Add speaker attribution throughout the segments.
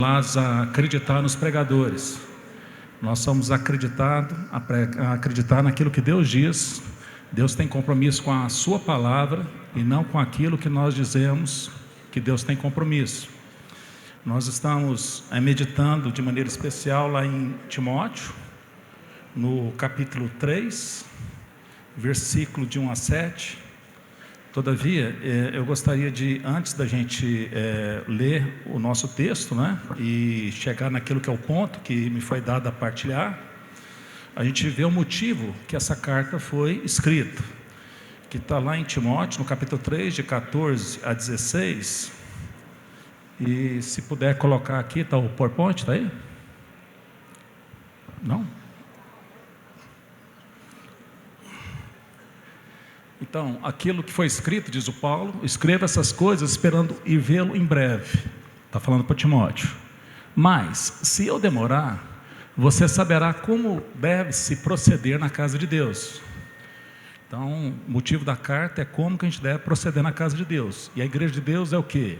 Speaker 1: A acreditar nos pregadores. Nós somos acreditar naquilo que Deus diz. Deus tem compromisso com a sua palavra e não com aquilo que nós dizemos que Deus tem compromisso. Nós estamos meditando de maneira especial lá em Timóteo, no capítulo 3, versículo de 1 a 7. Todavia, eu gostaria de, antes da gente ler o nosso texto, e chegar naquilo que é o ponto que me foi dado a partilhar, a gente vê o motivo que essa carta foi escrita, que está lá em Timóteo, no capítulo 3, de 14 a 16, e se puder colocar aqui, está o PowerPoint, está aí? Não? Então, aquilo que foi escrito, diz o Paulo, escreva essas coisas esperando ir vê-lo em breve. Está falando para Timóteo. Mas, se eu demorar, você saberá como deve se proceder na casa de Deus. Então, o motivo da carta é como que a gente deve proceder na casa de Deus. E a igreja de Deus é o quê?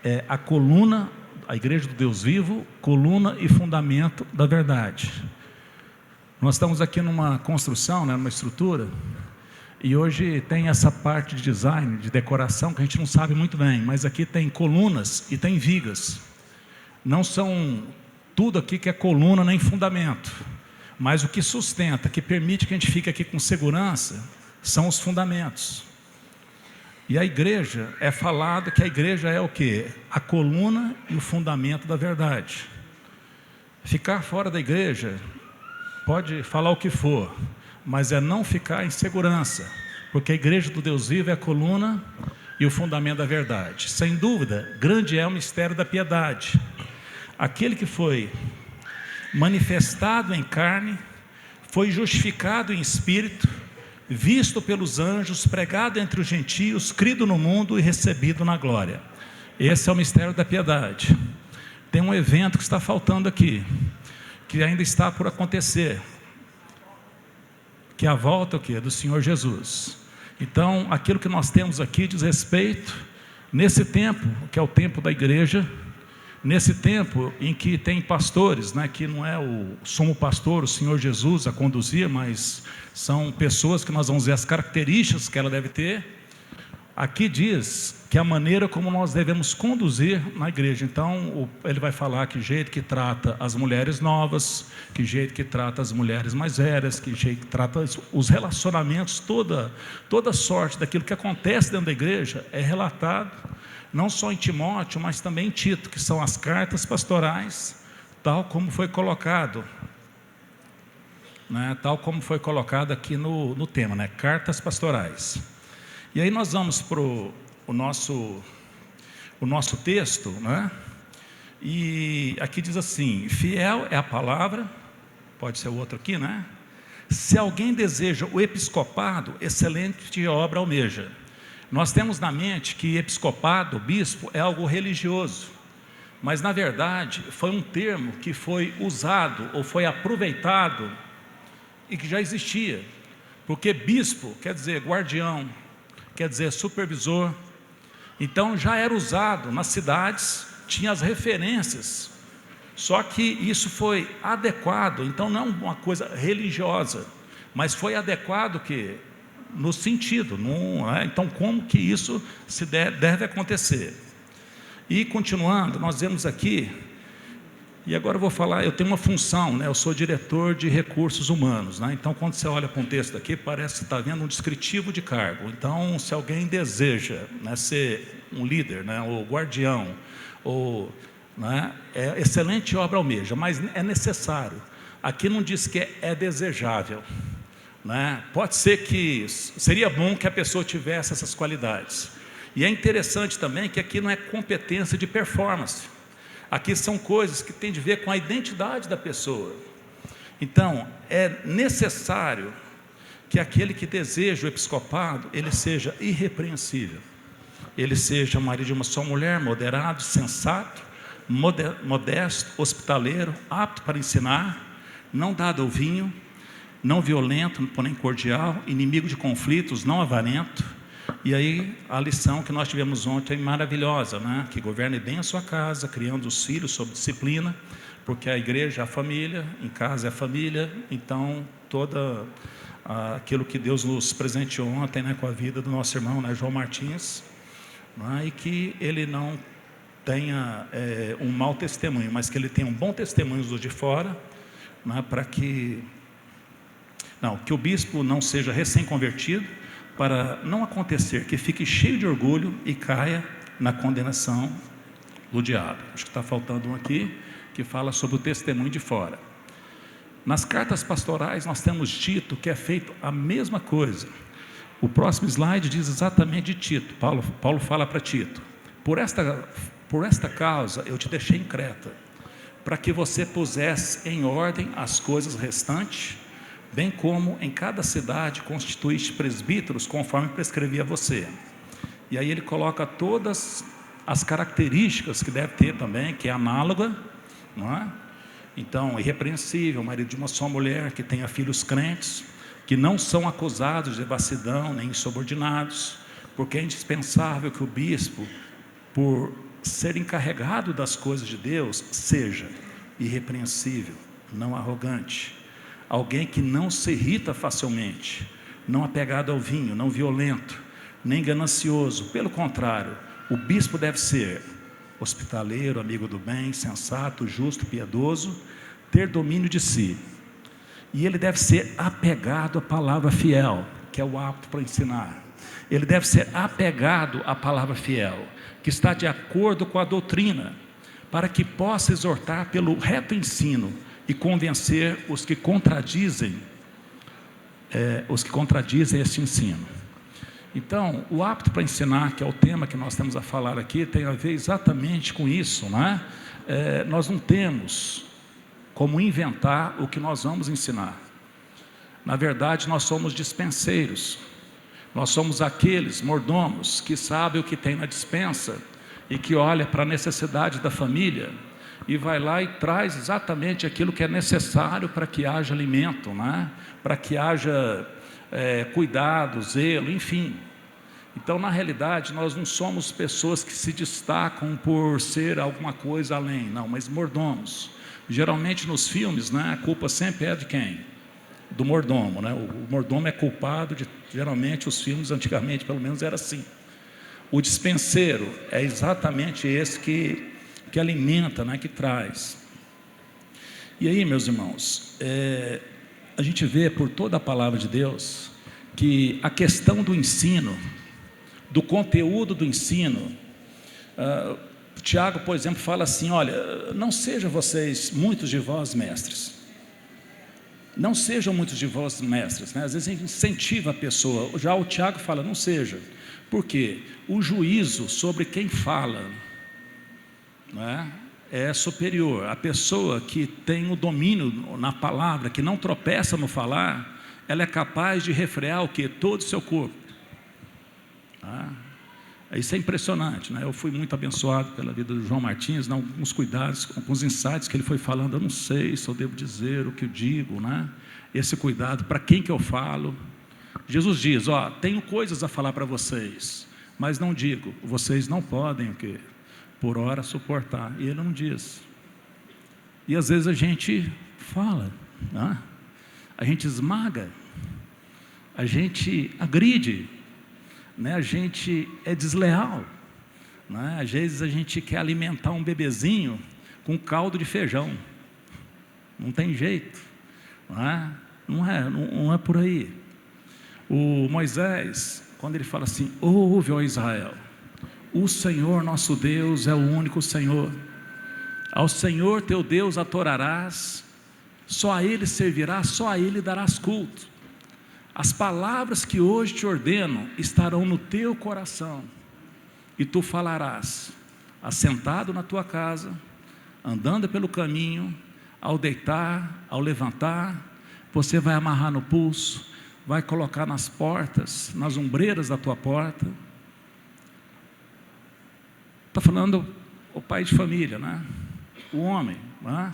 Speaker 1: É a coluna, a igreja do Deus vivo, coluna e fundamento da verdade. Nós estamos aqui numa construção, numa estrutura. E hoje tem essa parte de design, de decoração, que a gente não sabe muito bem, mas aqui tem colunas e tem vigas. Não são tudo aqui que é coluna nem fundamento, mas o que sustenta, que permite que a gente fique aqui com segurança, são os fundamentos. E a igreja, é falado que a igreja é o quê? A coluna e o fundamento da verdade. Ficar fora da igreja, pode falar o que for, mas é não ficar em segurança, porque a igreja do Deus vivo é a coluna e o fundamento da verdade. Sem dúvida, grande é o mistério da piedade. Aquele que foi manifestado em carne, foi justificado em espírito, visto pelos anjos, pregado entre os gentios, crido no mundo e recebido na glória. Esse é o mistério da piedade. Tem um evento que está faltando aqui, que ainda está por acontecer, que é a volta do Senhor Jesus. Então, aquilo que nós temos aqui diz respeito, nesse tempo, que é o tempo da igreja, nesse tempo em que tem pastores, que não é o sumo pastor, o Senhor Jesus, a conduzir, mas são pessoas que nós vamos ver as características que ela deve ter. Aqui diz que a maneira como nós devemos conduzir na igreja. Então, ele vai falar que jeito que trata as mulheres novas, que jeito que trata as mulheres mais velhas, que jeito que trata os relacionamentos, toda sorte daquilo que acontece dentro da igreja é relatado, não só em Timóteo, mas também em Tito, que são as cartas pastorais, tal como foi colocado, tal como foi colocado aqui no tema, cartas pastorais. E aí nós vamos para o nosso texto, e aqui diz assim: fiel é a palavra, pode ser o outro aqui, se alguém deseja o episcopado, excelente obra almeja. Nós temos na mente que episcopado, bispo, é algo religioso, mas na verdade foi um termo que foi usado ou foi aproveitado e que já existia, porque bispo quer dizer guardião, quer dizer supervisor. Então já era usado nas cidades, tinha as referências, só que isso foi adequado. Então não é uma coisa religiosa, mas foi adequado no sentido, então como que isso deve acontecer. E continuando, nós vemos aqui, e agora eu vou falar, eu tenho uma função, eu sou diretor de recursos humanos, então quando você olha para um texto aqui, parece que está vendo um descritivo de cargo. Então, se alguém deseja ser um líder, ou guardião, ou é excelente obra almeja, mas é necessário. Aqui não diz que é desejável, pode ser que seria bom que a pessoa tivesse essas qualidades. E é interessante também que aqui não é competência de performance. Aqui são coisas que têm a ver com a identidade da pessoa. Então, é necessário que aquele que deseja o episcopado, ele seja irrepreensível. Ele seja marido de uma só mulher, moderado, sensato, modesto, hospitaleiro, apto para ensinar, não dado ao vinho, não violento, porém cordial, inimigo de conflitos, não avarento, E aí a lição que nós tivemos ontem é maravilhosa, né? Que governe bem a sua casa, criando os filhos sob disciplina, porque a igreja é a família, em casa é a família. Então aquilo que Deus nos presenteou ontem, né, com a vida do nosso irmão, né, João Martins, né, e que ele não tenha um mau testemunho, mas que ele tenha um bom testemunho dos de fora, né, para que o bispo não seja recém-convertido, para não acontecer que fique cheio de orgulho e caia na condenação do diabo. Acho que está faltando um aqui, que fala sobre o testemunho de fora. Nas cartas pastorais nós temos Tito, que é feito a mesma coisa. O próximo slide diz exatamente de Tito. Paulo fala para Tito: por esta causa eu te deixei em Creta, para que você pusesse em ordem as coisas restantes, bem como em cada cidade constituíste presbíteros, conforme prescrevia você. E aí ele coloca todas as características que deve ter também, que é análoga, não é? Então, irrepreensível, marido de uma só mulher, que tenha filhos crentes, que não são acusados de devassidão nem insubordinados, porque é indispensável que o bispo, por ser encarregado das coisas de Deus, seja irrepreensível, não arrogante, alguém que não se irrita facilmente, não apegado ao vinho, não violento, nem ganancioso. Pelo contrário, o bispo deve ser hospitaleiro, amigo do bem, sensato, justo, piedoso, ter domínio de si. E ele deve ser apegado à palavra fiel, que é o apto para ensinar. Ele deve ser apegado à palavra fiel, que está de acordo com a doutrina, para que possa exortar pelo reto ensino e convencer os que contradizem esse ensino. Então, o apto para ensinar, que é o tema que nós temos a falar aqui, tem a ver exatamente com isso, né? Nós não temos como inventar o que nós vamos ensinar. Na verdade, nós somos dispenseiros. Nós somos aqueles mordomos que sabem o que tem na despensa e que olha para a necessidade da família e vai lá e traz exatamente aquilo que é necessário para que haja alimento, né? Para que haja cuidado, zelo, enfim. Então, na realidade, nós não somos pessoas que se destacam por ser alguma coisa além, não, mas mordomos. Geralmente nos filmes, né, a culpa sempre é de quem? Do mordomo, né? O mordomo é culpado de, geralmente os filmes antigamente pelo menos era assim. O dispenseiro é exatamente esse que alimenta, né, que traz. E aí, meus irmãos, a gente vê por toda a palavra de Deus que a questão do ensino, do conteúdo do ensino, Tiago, por exemplo, fala assim: olha, não sejam vocês muitos de vós mestres. Não sejam muitos de vós mestres, né? Às vezes a gente incentiva a pessoa. Já o Tiago fala: não seja. Por quê? O juízo sobre quem fala, né, é superior. A pessoa que tem o domínio na palavra, que não tropeça no falar, ela é capaz de refrear o quê? Todo o seu corpo. Tá? Isso é impressionante, né? Eu fui muito abençoado pela vida do João Martins, né? Alguns cuidados, alguns insights que ele foi falando. Eu não sei se eu devo dizer o que eu digo, né? Esse cuidado, para quem que eu falo. Jesus diz: tenho coisas a falar para vocês, mas não digo, vocês não podem o quê? Por hora suportar. E ele não diz. E às vezes a gente fala, né? A gente esmaga, a gente agride, né? A gente é desleal, né? Às vezes a gente quer alimentar um bebezinho com caldo de feijão. Não tem jeito, né? Não é por aí. O Moisés, quando ele fala assim: ouve, ó Israel, o Senhor nosso Deus é o único Senhor. Ao Senhor teu Deus adorarás, só a Ele servirás, só a Ele darás culto. As palavras que hoje te ordeno estarão no teu coração, e tu falarás, assentado na tua casa, andando pelo caminho, ao deitar, ao levantar. Você vai amarrar no pulso, vai colocar nas portas, nas ombreiras da tua porta. Está falando o pai de família, né? O homem, né?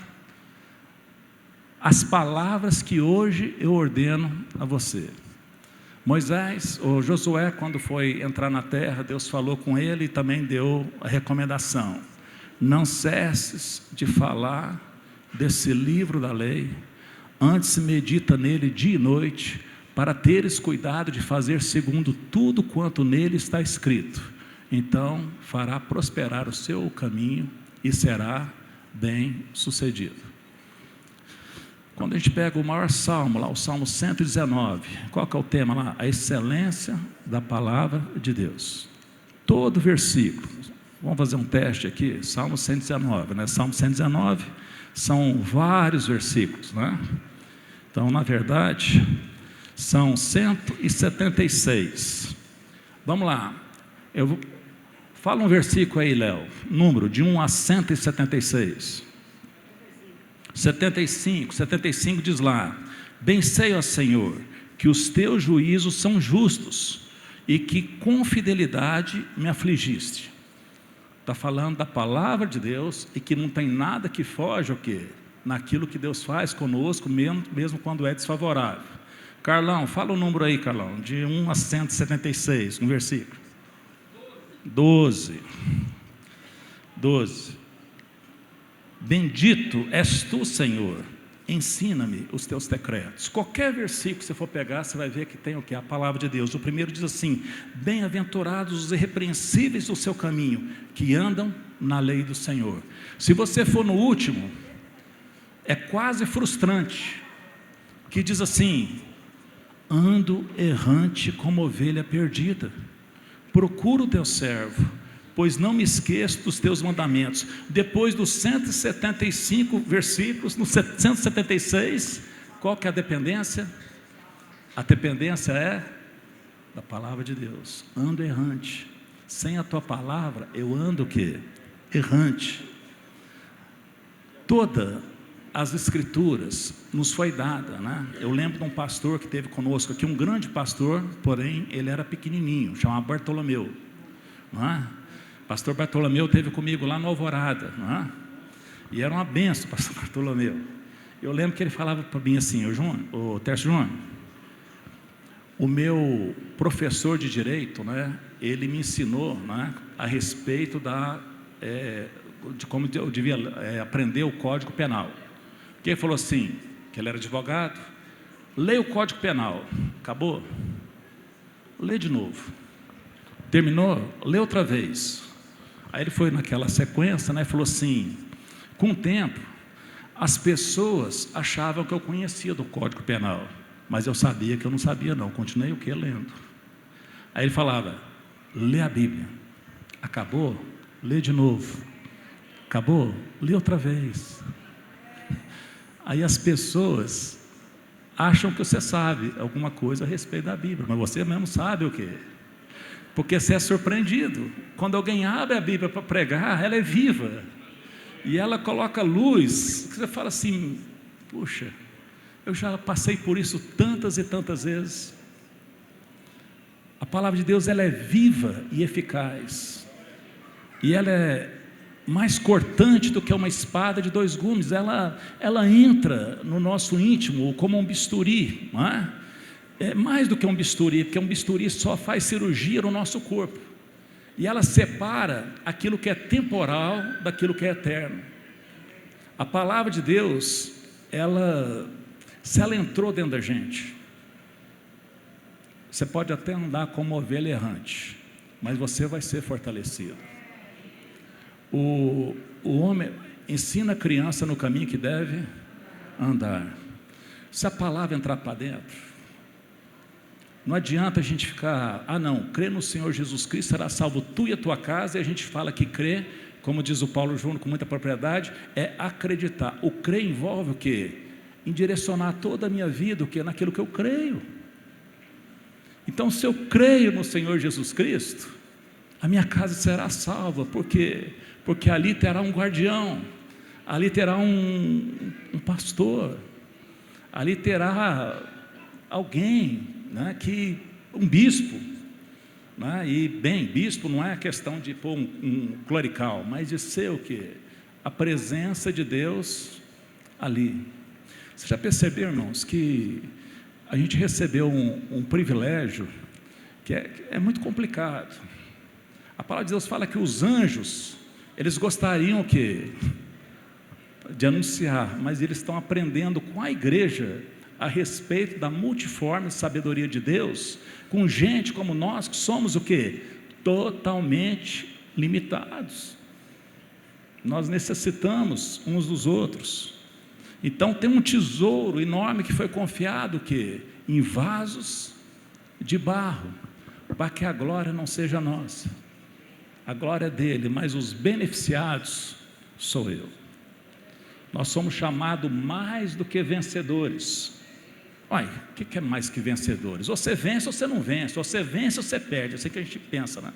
Speaker 1: As palavras que hoje eu ordeno a você. Moisés, ou Josué, quando foi entrar na terra, Deus falou com ele e também deu a recomendação: não cesses de falar desse livro da lei, antes medita nele dia e noite, para teres cuidado de fazer segundo tudo quanto nele está escrito. Então fará prosperar o seu caminho e será bem sucedido. Quando a gente pega o maior salmo lá, o Salmo 119, qual que é o tema lá? A excelência da palavra de Deus. Todo versículo, vamos fazer um teste aqui, Salmo 119, né? Salmo 119 são vários versículos, né? Então, na verdade, são 176. Vamos lá, fala um versículo aí, Léo, número de 1 a 176. 75 diz lá: bem sei, ó Senhor, que os teus juízos são justos, e que com fidelidade me afligiste. Está falando da palavra de Deus, e que não tem nada que foge o quê? Naquilo que Deus faz conosco, mesmo quando é desfavorável. Carlão, fala o número aí, Carlão, de 1 a 176, um versículo. 12. Bendito és tu, Senhor, ensina-me os teus decretos. Qualquer versículo que você for pegar, você vai ver que tem o que? A palavra de Deus. O primeiro diz assim: bem-aventurados os irrepreensíveis do seu caminho, que andam na lei do Senhor. Se você for no último, é quase frustrante, que diz assim: ando errante como ovelha perdida, procuro o teu servo, pois não me esqueço dos teus mandamentos. Depois dos 175 versículos, no 176, qual que é a dependência? A dependência é da palavra de Deus. Ando errante, sem a tua palavra eu ando o quê? Errante. Todas as escrituras nos foi dada, né? Eu lembro de um pastor que teve conosco aqui, um grande pastor, porém ele era pequenininho, chamava Bartolomeu, não é? Pastor Bartolomeu esteve comigo lá no Alvorada, não é? E era uma benção, pastor Bartolomeu. Eu lembro que ele falava para mim assim: o Tércio Júnior, o meu professor de direito, né, ele me ensinou, né, a respeito de como eu devia aprender o Código Penal. Que ele falou assim, que ele era advogado: leia o Código Penal. Acabou? Lê de novo. Terminou? Lê outra vez. Aí ele foi naquela sequência, né, e falou assim: com o tempo, as pessoas achavam que eu conhecia do Código Penal, mas eu sabia que eu não sabia não, continuei o que? Lendo. Aí ele falava: lê a Bíblia. Acabou? Lê de novo. Acabou? Lê outra vez. Aí as pessoas acham que você sabe alguma coisa a respeito da Bíblia, mas você mesmo sabe o que? Porque você é surpreendido. Quando alguém abre a Bíblia para pregar, ela é viva. E ela coloca luz. Você fala assim: puxa, eu já passei por isso tantas e tantas vezes. A palavra de Deus, ela é viva e eficaz. E ela é mais cortante do que uma espada de 2 gumes. Ela entra no nosso íntimo como um bisturi, não é? É mais do que um bisturi, porque um bisturi só faz cirurgia no nosso corpo, e ela separa aquilo que é temporal daquilo que é eterno. A palavra de Deus, se ela entrou dentro da gente, você pode até andar como ovelha errante, mas você vai ser fortalecido. O homem ensina a criança no caminho que deve andar. Se a palavra entrar para dentro, não adianta a gente ficar: não, crê no Senhor Jesus Cristo, será salvo tu e a tua casa. E a gente fala que crê, como diz o Paulo Júnior com muita propriedade, é acreditar. O crer envolve o quê? Em direcionar toda a minha vida, o quê? Naquilo que eu creio. Então, se eu creio no Senhor Jesus Cristo, a minha casa será salva, porque ali terá um guardião, ali terá um pastor, ali terá alguém, né, um bispo, né? E bem, bispo não é a questão de pôr um clerical, mas de ser o quê? A presença de Deus ali. Você já percebeu, irmãos, que a gente recebeu um privilégio que é muito complicado. A palavra de Deus fala que os anjos, eles gostariam de anunciar, mas eles estão aprendendo com a igreja a respeito da multiforme sabedoria de Deus, com gente como nós, que somos totalmente limitados. Nós necessitamos uns dos outros. Então tem um tesouro enorme que foi confiado em vasos de barro, para que a glória não seja nossa. A glória é dele, mas os beneficiados sou eu. Nós somos chamados mais do que vencedores. Olha, o que é mais que vencedores? Você vence ou você não vence, você vence ou você perde. É assim que a gente pensa, né?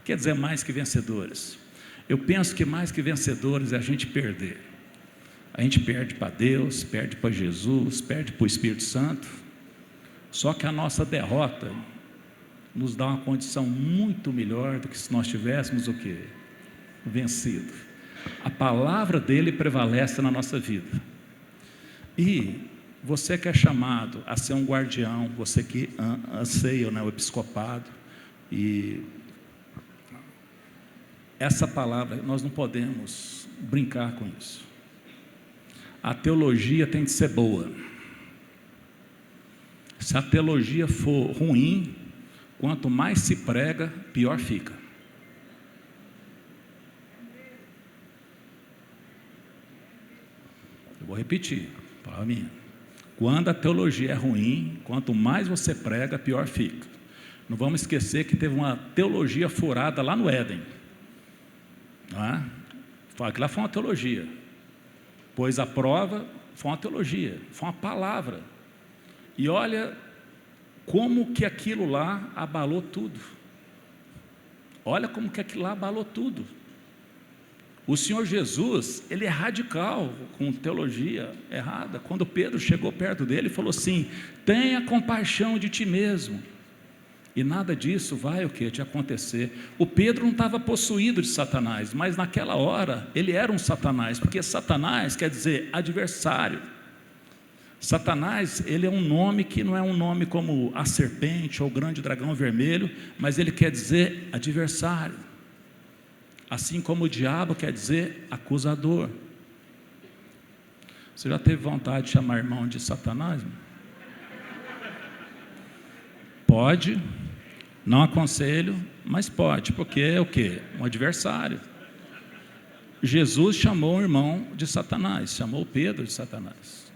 Speaker 1: Quer dizer mais que vencedores? Eu penso que mais que vencedores é a gente perder. A gente perde para Deus, perde para Jesus, perde para o Espírito Santo. Só que a nossa derrota nos dá uma condição muito melhor do que se nós tivéssemos vencido. A palavra dele prevalece na nossa vida. E você que é chamado a ser um guardião, você que anseia, né, o episcopado, e essa palavra, nós não podemos brincar com isso. A teologia tem de ser boa. Se a teologia for ruim, quanto mais se prega, pior fica. Eu vou repetir, palavra minha. Quando a teologia é ruim, quanto mais você prega, pior fica. Não vamos esquecer que teve uma teologia furada lá no Éden. Não é? Aquilo lá foi uma teologia. Pois a prova foi uma teologia, foi uma palavra. E olha como que aquilo lá abalou tudo. Olha como que aquilo lá abalou tudo. O Senhor Jesus, ele é radical com teologia errada. Quando Pedro chegou perto dele, ele falou assim: tenha compaixão de ti mesmo. E nada disso vai te acontecer. O Pedro não estava possuído de Satanás, mas naquela hora ele era um Satanás, porque Satanás quer dizer adversário. Satanás, ele é um nome que não é um nome como a serpente ou o grande dragão vermelho, mas ele quer dizer adversário. Assim como o diabo quer dizer acusador. Você já teve vontade de chamar irmão de Satanás? Pode, não aconselho, mas pode, porque é um adversário. Jesus chamou o irmão de Satanás, chamou Pedro de Satanás,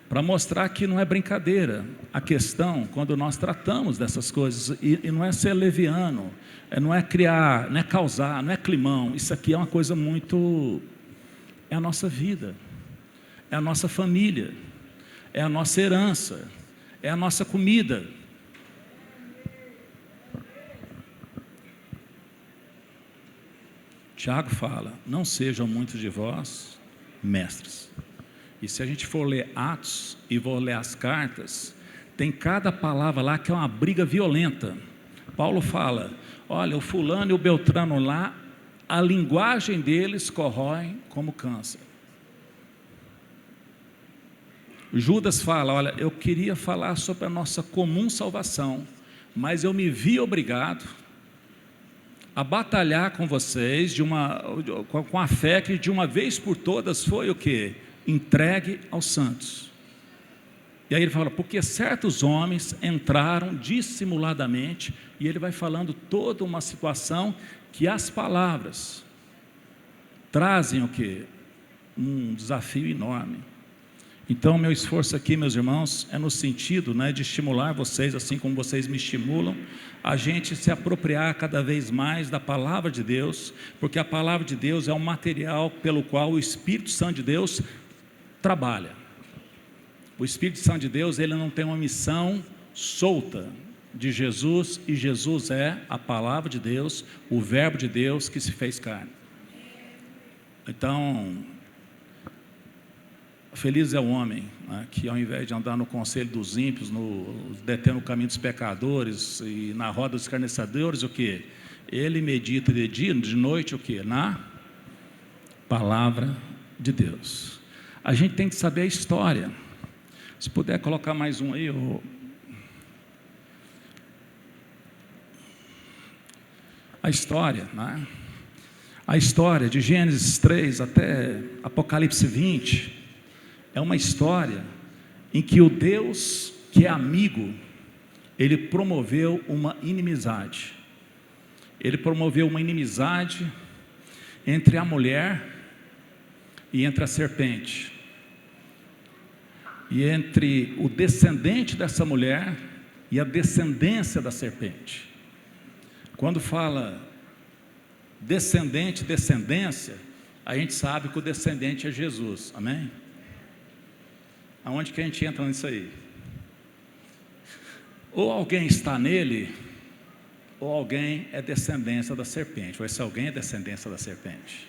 Speaker 1: para mostrar que não é brincadeira a questão quando nós tratamos dessas coisas, e não é ser leviano, não é criar, não é causar, não é climão. Isso aqui é uma coisa muito, é a nossa vida, é a nossa família, é a nossa herança, é a nossa comida. Tiago fala: não sejam muitos de vós mestres. E se a gente for ler Atos e for ler as cartas, tem cada palavra lá que é uma briga violenta. Paulo fala: olha, o fulano e o beltrano lá, a linguagem deles corrói como câncer. Judas fala: olha, eu queria falar sobre a nossa comum salvação, mas eu me vi obrigado a batalhar com vocês com a fé que de uma vez por todas foi entregue aos santos. E aí ele fala: porque certos homens entraram dissimuladamente, e ele vai falando toda uma situação que as palavras trazem um desafio enorme. Então meu esforço aqui, meus irmãos, é no sentido, de estimular vocês, assim como vocês me estimulam, a gente se apropriar cada vez mais da palavra de Deus, porque a palavra de Deus é um material pelo qual o Espírito Santo de Deus trabalha. O Espírito Santo de Deus, ele não tem uma missão solta de Jesus, e Jesus é a palavra de Deus, o verbo de Deus que se fez carne. Então, feliz é o homem, que ao invés de andar no conselho dos ímpios, detendo o caminho dos pecadores e na roda dos escarnecedores, ele medita de dia, de noite, na palavra de Deus. A gente tem que saber a história. Se puder colocar mais um aí, a história, né? A história de Gênesis 3 até Apocalipse 20 é uma história em que o Deus que é amigo, ele promoveu uma inimizade. Ele promoveu uma inimizade entre a mulher e entre a serpente, e entre o descendente dessa mulher e a descendência da serpente. Quando fala descendente, descendência, a gente sabe que o descendente é Jesus, amém? Aonde que a gente entra nisso aí? Ou alguém está nele, ou alguém é descendência da serpente, ou esse alguém é descendência da serpente,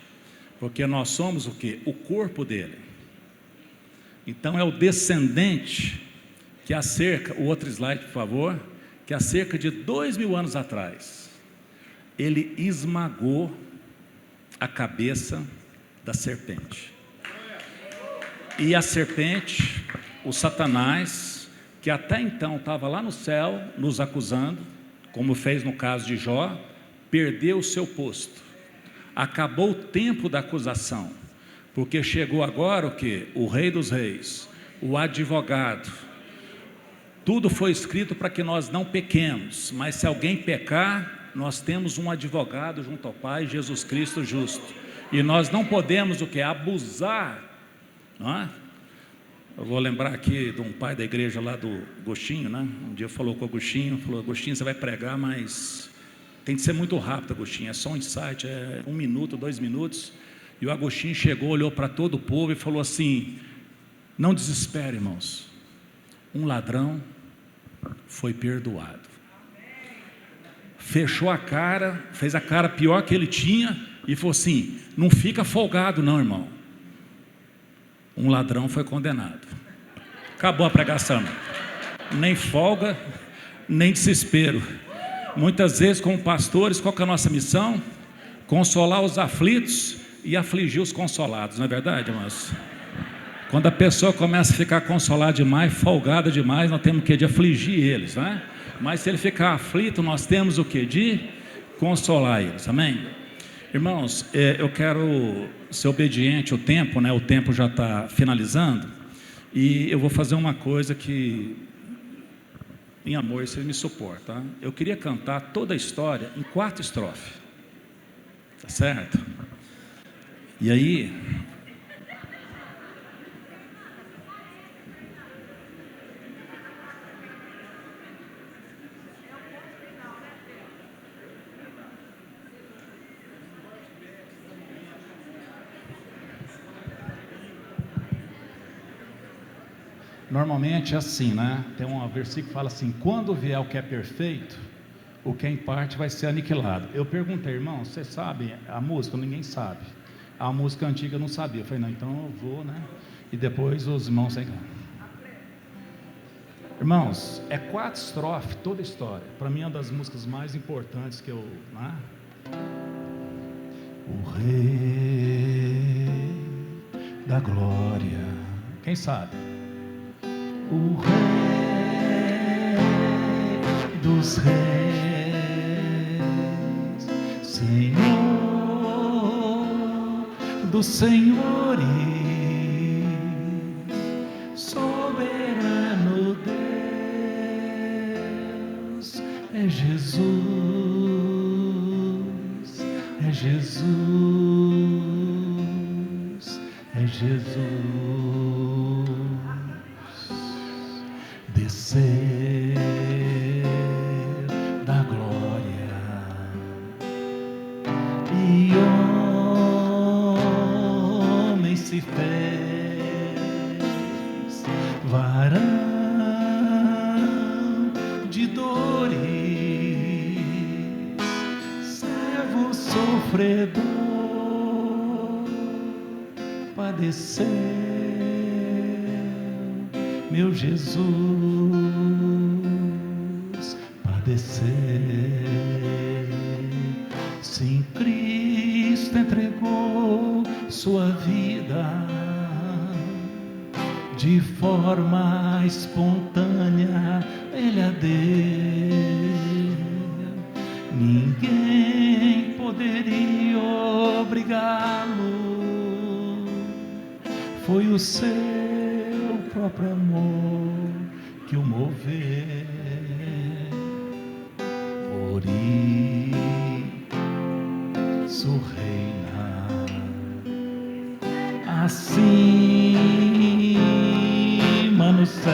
Speaker 1: porque nós somos o quê? O corpo dele. Então é o descendente que há cerca, o outro slide por favor, que há cerca de 2000 anos atrás, ele esmagou a cabeça da serpente. E a serpente, o Satanás, que até então estava lá no céu nos acusando, como fez no caso de Jó, perdeu o seu posto. Acabou o tempo da acusação, porque chegou agora o que? O Rei dos Reis, o advogado. Tudo foi escrito para que nós não pequemos, mas se alguém pecar, nós temos um advogado junto ao Pai, Jesus Cristo justo, e nós não podemos o que? Abusar, não é? Eu vou lembrar aqui de um pai da igreja lá do Agostinho, né? Um dia falou com o Agostinho, falou: Agostinho, você vai pregar, mas tem que ser muito rápido, Agostinho, é só um insight, é 1 minuto, 2 minutos. E o Agostinho chegou, olhou para todo o povo e falou assim: não desespere, irmãos, um ladrão foi perdoado. Fechou a cara, fez a cara pior que ele tinha e falou assim: não fica folgado não, irmão, um ladrão foi condenado. Acabou a pregação. Nem folga, nem desespero. Muitas vezes como pastores, qual que é a nossa missão? Consolar os aflitos e afligir os consolados, não é verdade, irmãos? Quando a pessoa começa a ficar consolada demais, folgada demais, nós temos o que? De afligir eles, né? Mas se ele ficar aflito, nós temos o que? De consolar eles, amém? Irmãos, eu quero ser obediente ao tempo, né? O tempo já está finalizando, e eu vou fazer uma coisa que, em amor, vocês me suportam, tá? Eu queria cantar toda a história em 4 estrofes, tá certo? E aí, normalmente é assim, né? Tem um versículo que fala assim: quando vier o que é perfeito, o que é em parte vai ser aniquilado. Eu perguntei: irmão, você sabe a música? Ninguém sabe. A música antiga eu não sabia. Eu falei: não, então eu vou, né? E depois os irmãos aí. Irmãos, é 4 estrofes, toda a história. Para mim é uma das músicas mais importantes que eu, né? O Rei da Glória. Quem sabe? O Rei dos Reis, Senhor dos Senhores, soberano Deus, é Jesus, é Jesus, é Jesus. Descer da glória e homem se fez varão de dores, servo sofredor, padeceu meu Jesus, padeceu. Sim, Cristo entregou sua vida, de forma espontânea Ele a deu. Ninguém poderia obrigá-lo, foi o seu próprio amor que o moveu. Por isso reina acima no céu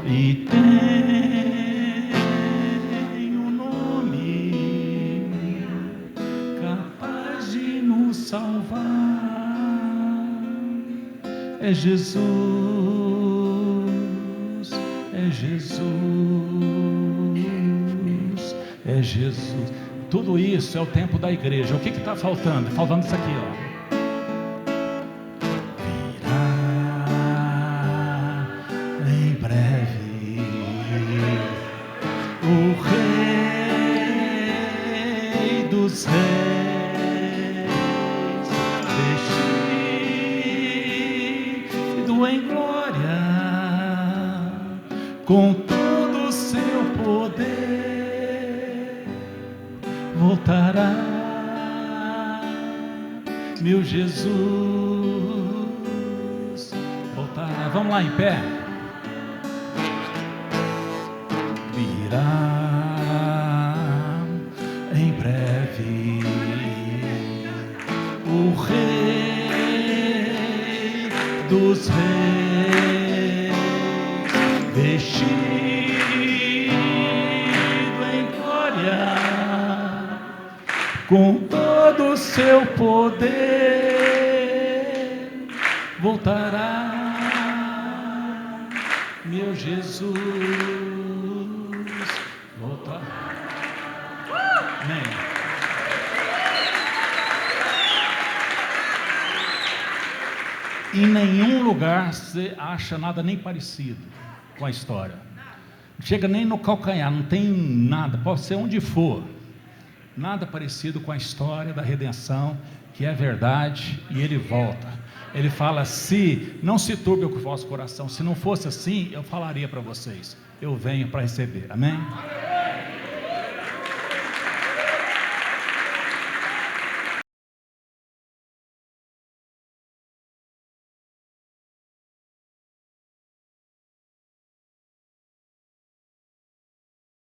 Speaker 1: e tem um nome capaz de nos salvar. É Jesus, é Jesus, é Jesus. Tudo isso é o tempo da igreja. O que está faltando? Faltando isso aqui, ó. O Rei dos Reis, vestido em glória, com todo o seu poder, voltará, meu Jesus, voltará. Vamos lá em pé. Em breve o Rei dos Reis, vestido em glória, com todo o seu poder, voltará, meu Jesus. Amém. Em nenhum lugar você acha nada nem parecido com a história. Não chega nem no calcanhar, não tem nada, pode ser onde for. Nada parecido com a história da redenção, que é verdade, e Ele volta. Ele fala: se não se turbe o vosso coração, se não fosse assim, eu falaria para vocês, eu venho para receber. Amém?